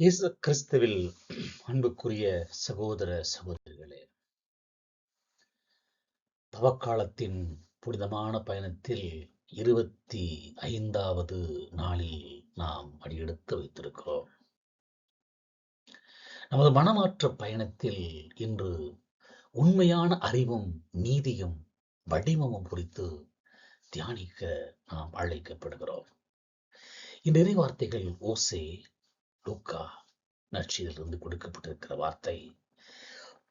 இயேசு கிறிஸ்துவில் அன்புக்குரிய சகோதர சகோதரிகளே, தவக்காலத்தின் புனிதமான பயணத்தில் 25வது நாளில் நாம் அடியெடுத்து வைத்திருக்கிறோம். நமது மனமாற்ற பயணத்தில் இன்று உண்மையான அறிவும் நீதியும் வடிவமும் குறித்து தியானிக்க நாம் அழைக்கப்படுகிறோம். இந்த இறைவார்த்தைகள் ஓசே, லூக்கா நற்செய்தியிலிருந்து கொடுக்கப்பட்டிருக்கிற வார்த்தை.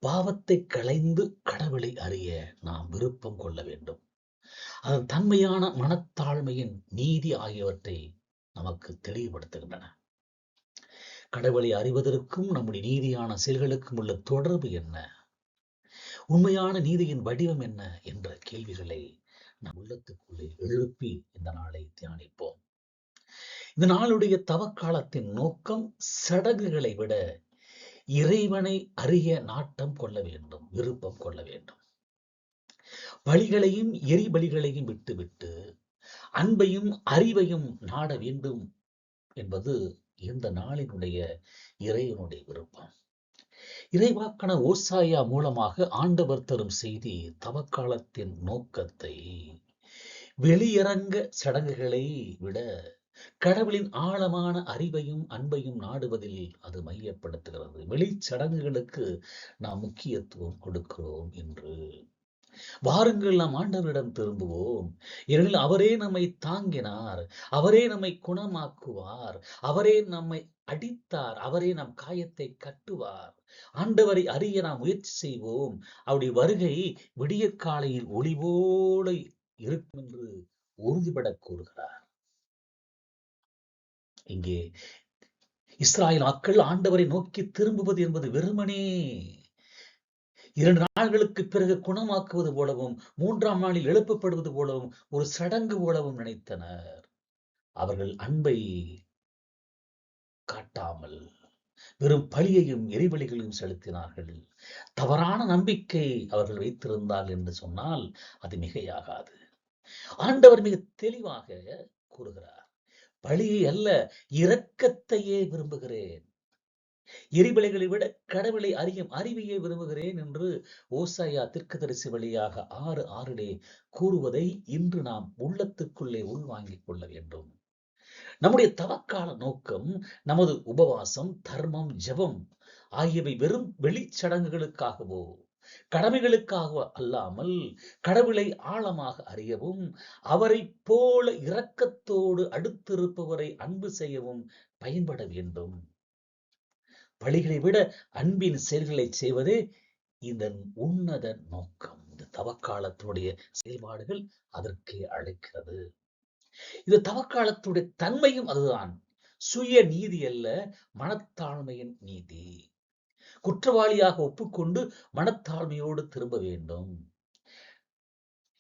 பாவத்தை களைந்து கடவுளை அறிய நாம் விருப்பம் கொள்ள வேண்டும். அதன் தன்மையான மனத்தாழ்மையின் நீதி ஆகியவற்றை நமக்கு தெளிவுபடுத்துகின்றன. கடவுளை அறிவதற்கும் நம்முடைய நீதியான செயல்களுக்கும் உள்ள தொடர்பு என்ன, உண்மையான நீதியின் வடிவம் என்ன என்ற கேள்விகளை நம் உள்ளத்துக்குள்ளே எழுப்பி இந்த நாளை தியானிப்போம். இந்த நாளுடைய தவக்காலத்தின் நோக்கம் சடங்குகளை விட இறைவனை அறிய நாட்டம் கொள்ள வேண்டும், விருப்பம் கொள்ள வேண்டும். பலிகளையும் எரிபலிகளையும் விட்டுவிட்டு அன்பையும் அறிவையும் நாட வேண்டும் என்பது இந்த நாளினுடைய இறைவனுடைய விருப்பம். இறைவாக்கன ஓசாயா மூலமாக ஆண்டவர் தரும் செய்தி தவக்காலத்தின் நோக்கத்தை வெளியரங்க சடங்குகளை விட கடவுளின் ஆழமான அறிவையும் அன்பையும் நாடுவதில் அது மையப்படுத்துகிறது. வெளிச்சடங்குகளுக்கு நாம் முக்கியத்துவம் கொடுக்கிறோம் என்று. வாருங்கள், நாம் ஆண்டவரிடம் திரும்புவோம். ஏனெனில் அவரே நம்மை தாங்கினார், அவரே நம்மை குணமாக்குவார், அவரே நம்மை அடித்தார், அவரே நம் காயத்தை கட்டுவார். ஆண்டவரை அறிய நாம் முயற்சி செய்வோம். அவருடைய வருகை விடியற் காலையில் ஒளி போல இருக்கும் என்று உறுதிபட கூறுகிறார். இங்கே இஸ்ராயல் மக்கள் ஆண்டவரை நோக்கி திரும்புவது என்பது வெறுமனே 2 நாட்களுக்கு பிறகு குணமாக்குவது போலவும் 3ஆம் நாளில் எழுப்பப்படுவது போலவும் ஒரு சடங்கு போலவும் நினைத்தனர். அவர்கள் அன்பை காட்டாமல் வெறும் பலியையும் எரிபலிகளையும் செலுத்தினார்கள். தவறான நம்பிக்கை அவர்கள் வைத்திருந்தார் என்று சொன்னால் அது மிகையாகாது. ஆண்டவர் மிக தெளிவாக கூறுகிறார், பலியை அல்ல இரக்கத்தையே விரும்புகிறேன், எரிபலிகளை விட கடவுளை அறியும் அறிவையே விரும்புகிறேன் என்று ஓசாயா தீர்க்கதரிசி வழியாக 6:6 கூறுவதை இன்று நாம் உள்ளத்துக்குள்ளே உள்வாங்கிக் கொள்ள வேண்டும். நம்முடைய தவக்கால நோக்கம் நமது உபவாசம், தர்மம், ஜெபம் ஆகியவை வெறும் வெளிச்சடங்குகளுக்காகவோ கடமைகளுக்காக அல்லாமல் கடவுளை ஆழமாக அறியவும் அவரை போல இரக்கத்தோடு அடுத்திருப்பவரை அன்பு செய்யவும் பயன்பட வேண்டும். பலிகளை விட அன்பின் செயல்களை செய்வதே இதன் உன்னத நோக்கம். இந்த தவக்காலத்தினுடைய செயல்பாடுகள் அதற்கே அழைக்கிறது. இந்த தவக்காலத்துடைய தன்மையும் அதுதான். சுய நீதி அல்ல, மனத்தாழ்மையின் நீதி. குற்றவாளியாக ஒப்புக்கொண்டு மனத்தாழ்மையோடு திரும்ப வேண்டும்.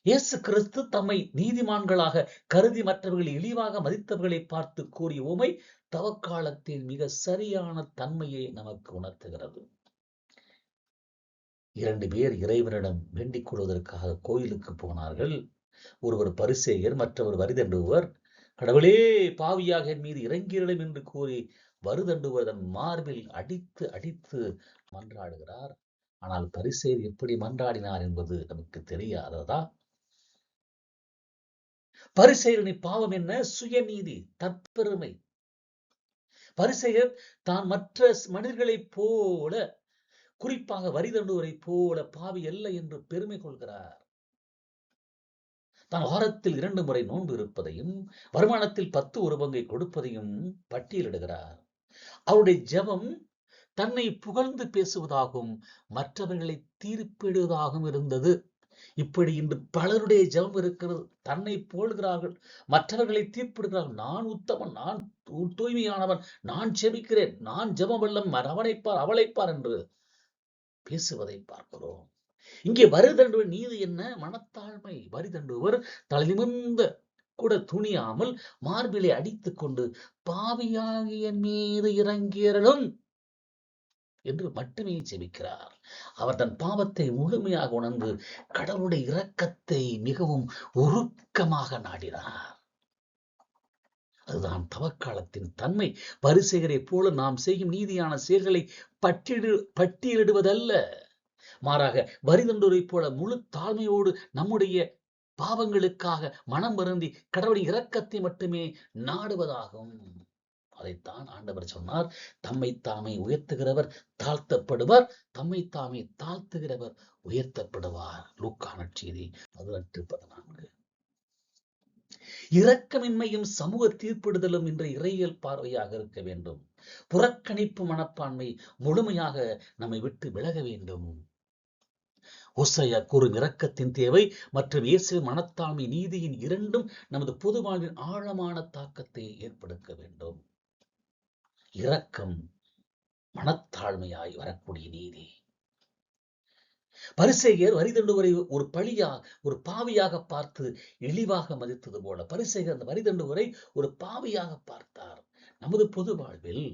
இயேசு கிறிஸ்து தம்மை நீதிமான்களாக கருதி மற்றவர்களை இழிவாக மதித்தவர்களை பார்த்து கூறிய உமை தவக்காலத்தின் மிக சரியான தன்மையை நமக்கு உணர்த்துகிறது. 2 பேர் இறைவனிடம் வேண்டிக் கொள்வதற்காக கோயிலுக்கு போனார்கள். ஒருவர் பரிசேயர், மற்றவர் வரிதண்டுவர். கடவுளே, பாவியாக என் மீது இறங்கியருளும் என்று கூறி வருதண்டுவர் தன் மார்பில் அடித்து அடித்து மன்றாடுகிறார். ஆனால் பரிசேயர் எப்படி மன்றாடினார் என்பது நமக்கு தெரியாததா? பரிசேயரின் பாவம் என்ன? சுயநீதி, தற்பெருமை. பரிசேயர் தான் மற்ற மனிதர்களைப் போல, குறிப்பாக வரிதண்டுவரை போல பாவி அல்ல என்று பெருமை கொள்கிறார். தான் வாரத்தில் 2 முறை நோன்பு இருப்பதையும் வருமானத்தில் 10 கொடுப்பதையும் பட்டியலிடுகிறார். அவருடைய ஜெபம் தன்னை புகழ்ந்து பேசுவதாகவும் மற்றவர்களை தீர்ப்பிடுவதாகவும் இருந்தது. இப்படி இன்று பலருடைய ஜெபம் இருக்கிறது. தன்னை போல்கிறார்கள், மற்றவர்களை தீர்ப்பிடுகிறார்கள். நான் உத்தமன், நான் தூய்மையானவன், நான் ஜெபிக்கிறேன், நான் ஜெபம் வல்லம், அவனைப்பார் அவளைப்பார் என்று பேசுவதை பார்க்கிறோம். இங்கே வரிதண்டுவர் நீதி என்ன? மனத்தாழ்மை. வரிதண்டுவர் தலை நிமிர்ந்த கூட துணியாமல் மார்பிலை அடித்துக் கொண்டு பாவியாகிய மீது இறங்கியருளும் என்று மட்டுமே ஜெபிக்கிறார். அவர் தன் பாவத்தை முழுமையாக உணர்ந்து கடவுளுடைய இரக்கத்தை மிகவும் உருக்கமாக நாடினார். அதுதான் தவக்காலத்தின் தன்மை. பரிசேயரைப் போல நாம் செய்யும் நீதியான செயல்களை பட்டியலிடுவதல்ல, மாறாக வரிதண்டுரைப் போல முழு தாழ்மையோடு நம்முடைய பாவங்களுக்காக மனம் வருந்தி கடவுளின் இரக்கத்தை மட்டுமே நாடுவதாகும். அதைத்தான் ஆண்டவர் சொன்னார். தம்மை தாமே உயர்த்துகிறவர் தாழ்த்தப்படுவார், தம்மை தாமே தாழ்த்துகிறவர் உயர்த்தப்படுவார். லூக்கா நற்செய்தி 18:14. இரக்கமின்மையும் சமூக தீர்ப்பிடுதலும் என்ற இறையியல் பார்வையாக இருக்க வேண்டும். புறக்கணிப்பு மனப்பான்மை முழுமையாக நம்மை விட்டு விலக வேண்டும். ஓசையா கூறும் இரக்கத்தின் தேவை மற்றும் இயேசு மனத்தாழ்மை நீதியின் இரண்டும் நமது பொது வாழ்வின் ஆழமான தாக்கத்தை ஏற்படுத்த வேண்டும். இரக்கம் மனத்தாழ்மையாய் வரக்கூடிய நீதி. பரிசேயர் வரிதண்டுவரை ஒரு பாவியாக பார்த்து இழிவாக மதித்தது போல பரிசேயர் அந்த வரிதண்டுவரை ஒரு பாவியாக பார்த்தார். நமது பொது வாழ்வில்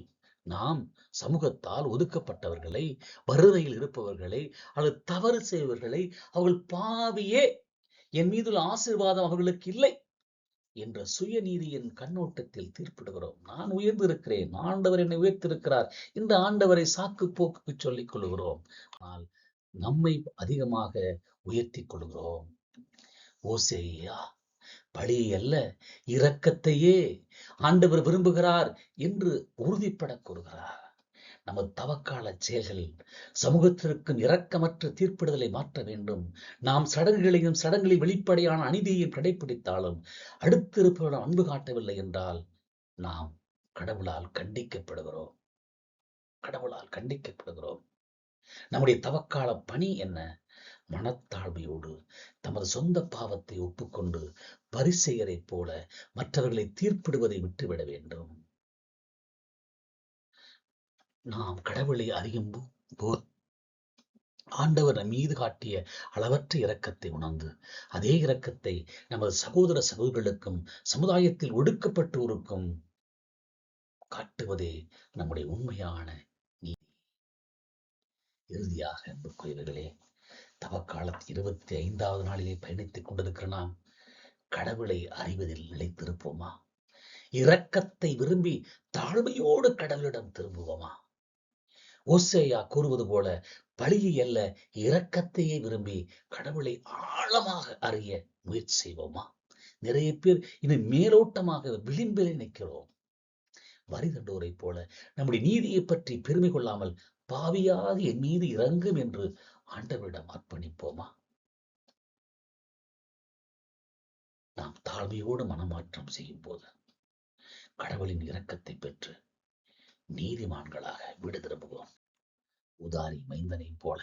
நாம் சமூகத்தால் ஒதுக்கப்பட்டவர்களை, வறுமையில் இருப்பவர்களை அல்லது தவறு செய்வர்களை அவர்கள் பாவியே, என் மீதுள்ள ஆசீர்வாதம் அவர்களுக்கு இல்லை என்ற சுயநீதியின் கண்ணோட்டத்தில் தீர்ப்பிடுகிறோம். நான் உயர்ந்திருக்கிறேன், ஆண்டவர் என்னை உயர்த்திருக்கிறார், இந்த ஆண்டவரை சாக்கு போக்கு சொல்லிக் கொள்கிறோம். ஆனால் நம்மை அதிகமாக உயர்த்திக் கொள்கிறோம். ஓசேயா பழி அல்ல, இரக்கத்தையே ஆண்டவர் விரும்புகிறார் என்று உறுதிப்பட கூறுகிறார். நமது தவக்கால செயல்கள் சமூகத்திற்கும் இரக்கமற்ற தீர்ப்பிடுதலை மாற்ற வேண்டும். நாம் சடங்குகளில் வெளிப்படையான அநீதியையும் கடைபிடித்தாலும் அடுத்திருப்பவரிடம் அன்பு காட்டவில்லை என்றால் நாம் கடவுளால் கண்டிக்கப்படுகிறோம். நம்முடைய தவக்கால பணி என்ன? மனத்தாழ்மையோடு தமது சொந்த பாவத்தை ஒப்புக்கொண்டு பரிசேயரைப் போல மற்றவர்களை தீர்ப்பிடுவதை விட்டுவிட வேண்டும். நாம் கடவுளை அறியும் போது ஆண்டவர் நம் மீது காட்டிய அளவற்ற இரக்கத்தை உணர்ந்து அதே இரக்கத்தை நமது சகோதர சகோதரர்களுக்கும் சமுதாயத்தில் ஒடுக்கப்பட்டோருக்கும் காட்டுவதே நம்முடைய உண்மையான நீதி. இறுதியாக அன்புக்குரியவர்களே, தவக்காலத்தில் 25வது நாளிலே பயணித்துக் கொண்டிருக்கிற நாம் கடவுளை அறிவதில் நிலைத்திருப்போமா? இரக்கத்தை விரும்பி தாழ்மையோடு கடவுளிடம் திரும்புவோமா? ஓசேயா கூறுவது போல பழியை அல்ல, இரக்கத்தையே விரும்பி கடவுளை ஆழமாக அறிய முயற்சி செய்வோமா? நிறைய பேர் இன்னும் மேலோட்டமாக விளிம்பிலே நிற்கிறோம். வரி தண்டோரை போல நம்முடைய நீதியை பற்றி பெருமை கொள்ளாமல் பாவியாக என் மீது இறங்கும் என்று ஆண்டவரிடம் அர்ப்பணிப்போமா? நாம் தாழ்மையோடு மனமாற்றம் செய்யும் போது கடவுளின் இரக்கத்தை பெற்று நீதிமான்களாக வீடு திரும்புவோம். உதாரி மைந்தனை போல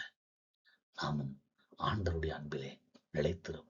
நாமும் ஆண்டவருடைய அன்பிலே நிலைத்திருப்போம்.